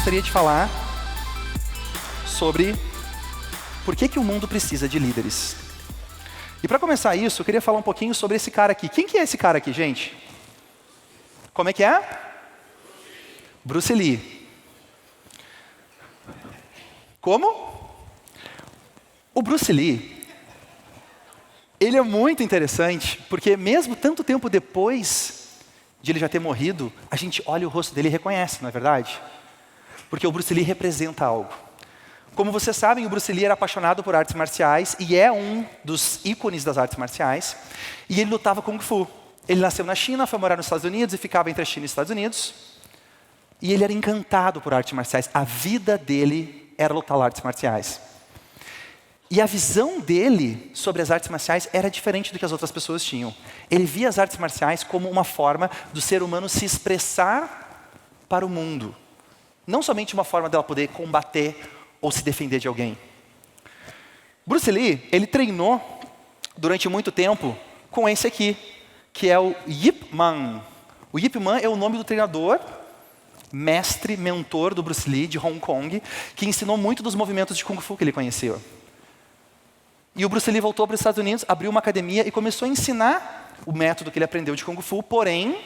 gostaria de falar sobre por que o mundo precisa de líderes. E para começar isso, eu queria falar um pouquinho sobre esse cara aqui. Quem que é esse cara aqui, gente? Como é que é? Bruce Lee. Como? O Bruce Lee, ele é muito interessante, porque mesmo tanto tempo depois de ele já ter morrido, a gente olha o rosto dele e reconhece, não é verdade? Porque o Bruce Lee representa algo. Como vocês sabem, o Bruce Lee era apaixonado por artes marciais e é um dos ícones das artes marciais. E ele lutava Kung Fu. Ele nasceu na China, foi morar nos Estados Unidos e ficava entre a China e os Estados Unidos. E ele era encantado por artes marciais. A vida dele era lutar artes marciais. E a visão dele sobre as artes marciais era diferente do que as outras pessoas tinham. Ele via as artes marciais como uma forma do ser humano se expressar para o mundo. Não somente uma forma dela poder combater ou se defender de alguém. Bruce Lee, ele treinou durante muito tempo com esse aqui, que é o Ip Man. O Ip Man é o nome do treinador, mestre, mentor do Bruce Lee de Hong Kong, que ensinou muito dos movimentos de Kung Fu que ele conheceu. E o Bruce Lee voltou para os Estados Unidos, abriu uma academia e começou a ensinar o método que ele aprendeu de Kung Fu, porém,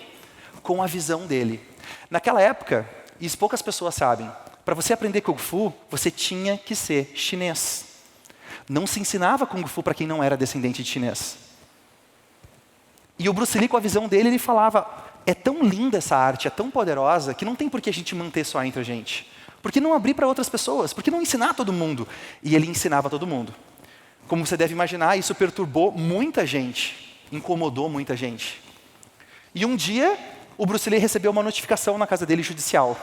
com a visão dele. Naquela época, e poucas pessoas sabem, para você aprender Kung Fu, você tinha que ser chinês. Não se ensinava Kung Fu para quem não era descendente de chinês. E o Bruce Lee, com a visão dele, ele falava, é tão linda essa arte, é tão poderosa, que não tem por que a gente manter só entre a gente. Por que não abrir para outras pessoas? Por que não ensinar todo mundo? E ele ensinava todo mundo. Como você deve imaginar, isso perturbou muita gente, incomodou muita gente. E um dia, o Bruce Lee recebeu uma notificação na casa dele judicial,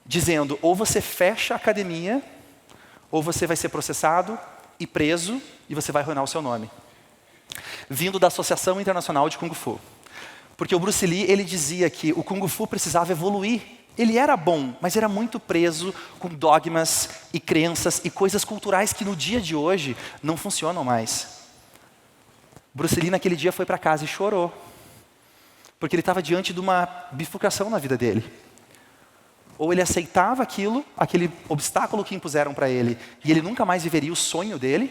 dizendo, ou você fecha a academia, ou você vai ser processado e preso, e você vai arruinar o seu nome. Vindo da Associação Internacional de Kung Fu. Porque o Bruce Lee, ele dizia que o Kung Fu precisava evoluir. Ele era bom, mas era muito preso com dogmas e crenças e coisas culturais que no dia de hoje não funcionam mais. Bruce Lee naquele dia foi para casa e chorou. Porque ele estava diante de uma bifurcação na vida dele. Ou ele aceitava aquele obstáculo que impuseram para ele, e ele nunca mais viveria o sonho dele,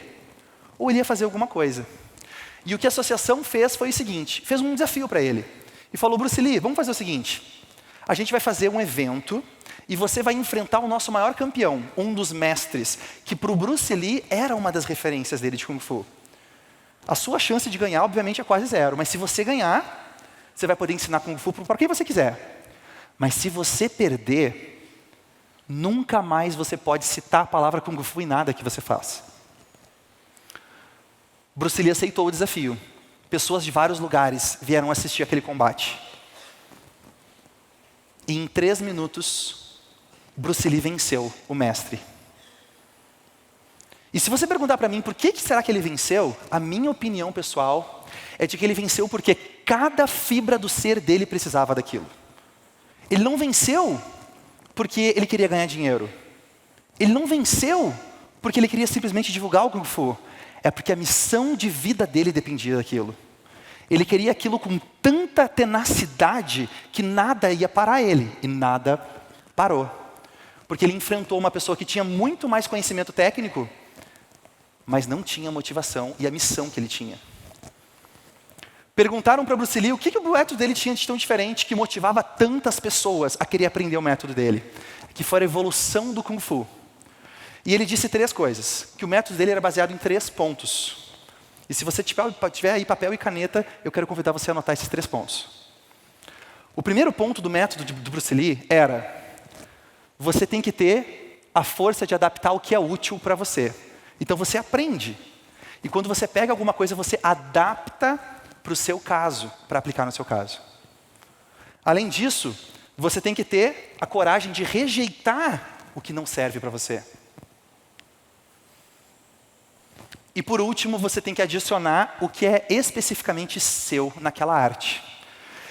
ou ele ia fazer alguma coisa. E o que a associação fez foi o seguinte, fez um desafio para ele. E falou, Bruce Lee, vamos fazer o seguinte, a gente vai fazer um evento e você vai enfrentar o nosso maior campeão, um dos mestres, que para o Bruce Lee era uma das referências dele de Kung Fu. A sua chance de ganhar, obviamente, é quase zero, mas se você ganhar, você vai poder ensinar Kung Fu para quem você quiser. Mas se você perder, nunca mais você pode citar a palavra Kung Fu em nada que você faça. Bruce Lee aceitou o desafio. Pessoas de vários lugares vieram assistir aquele combate. E em 3 minutos, Bruce Lee venceu o mestre. E se você perguntar para mim por que será que ele venceu, a minha opinião pessoal é de que ele venceu porque cada fibra do ser dele precisava daquilo. Ele não venceu porque ele queria ganhar dinheiro. Ele não venceu porque ele queria simplesmente divulgar o Kung Fu. É porque a missão de vida dele dependia daquilo. Ele queria aquilo com tanta tenacidade que nada ia parar ele. E nada parou. Porque ele enfrentou uma pessoa que tinha muito mais conhecimento técnico, mas não tinha motivação e a missão que ele tinha. Perguntaram para Bruce Lee o que o método dele tinha de tão diferente que motivava tantas pessoas a querer aprender o método dele. Que foi a evolução do Kung Fu. E ele disse 3 coisas. Que o método dele era baseado em 3 pontos. E se você tiver aí papel e caneta, eu quero convidar você a anotar esses 3 pontos. O primeiro ponto do método do Bruce Lee era: você tem que ter a força de adaptar o que é útil para você. Então você aprende. E quando você pega alguma coisa, você adapta para o seu caso, para aplicar no seu caso. Além disso, você tem que ter a coragem de rejeitar o que não serve para você. E por último, você tem que adicionar o que é especificamente seu naquela arte.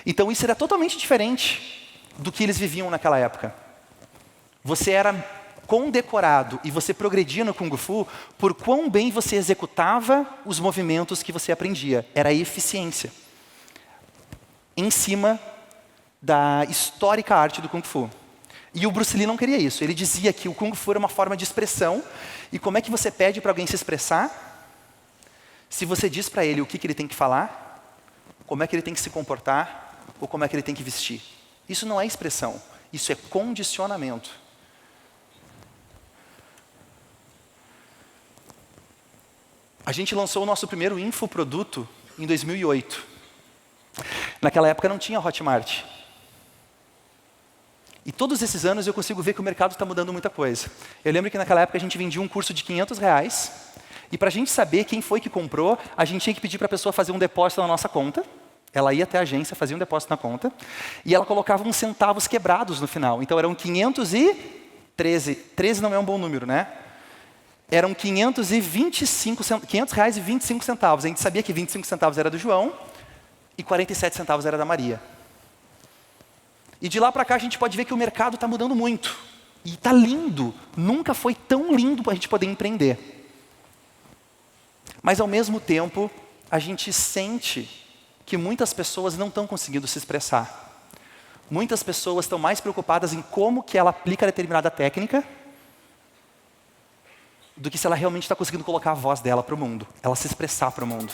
Então isso era totalmente diferente do que eles viviam naquela época. Você era condecorado e você progredia no Kung Fu por quão bem você executava os movimentos que você aprendia. Era a eficiência. Em cima da histórica arte do Kung Fu. E o Bruce Lee não queria isso. Ele dizia que o Kung Fu era uma forma de expressão. E como é que você pede para alguém se expressar? Se você diz para ele o que ele tem que falar, como é que ele tem que se comportar, ou como é que ele tem que vestir. Isso não é expressão, isso é condicionamento. A gente lançou o nosso primeiro infoproduto em 2008. Naquela época não tinha Hotmart. E todos esses anos eu consigo ver que o mercado está mudando muita coisa. Eu lembro que naquela época a gente vendia um curso de R$500, e para a gente saber quem foi que comprou, a gente tinha que pedir para a pessoa fazer um depósito na nossa conta. Ela ia até a agência, fazia um depósito na conta, e ela colocava uns centavos quebrados no final. Então eram 513, 13 não é um bom número, né? Eram R$500,25. A gente sabia que 25 centavos era do João, e 47 centavos era da Maria. E de lá para cá a gente pode ver que o mercado está mudando muito. E está lindo. Nunca foi tão lindo para a gente poder empreender. Mas ao mesmo tempo, a gente sente que muitas pessoas não estão conseguindo se expressar. Muitas pessoas estão mais preocupadas em como que ela aplica determinada técnica do que se ela realmente está conseguindo colocar a voz dela para o mundo, ela se expressar para o mundo.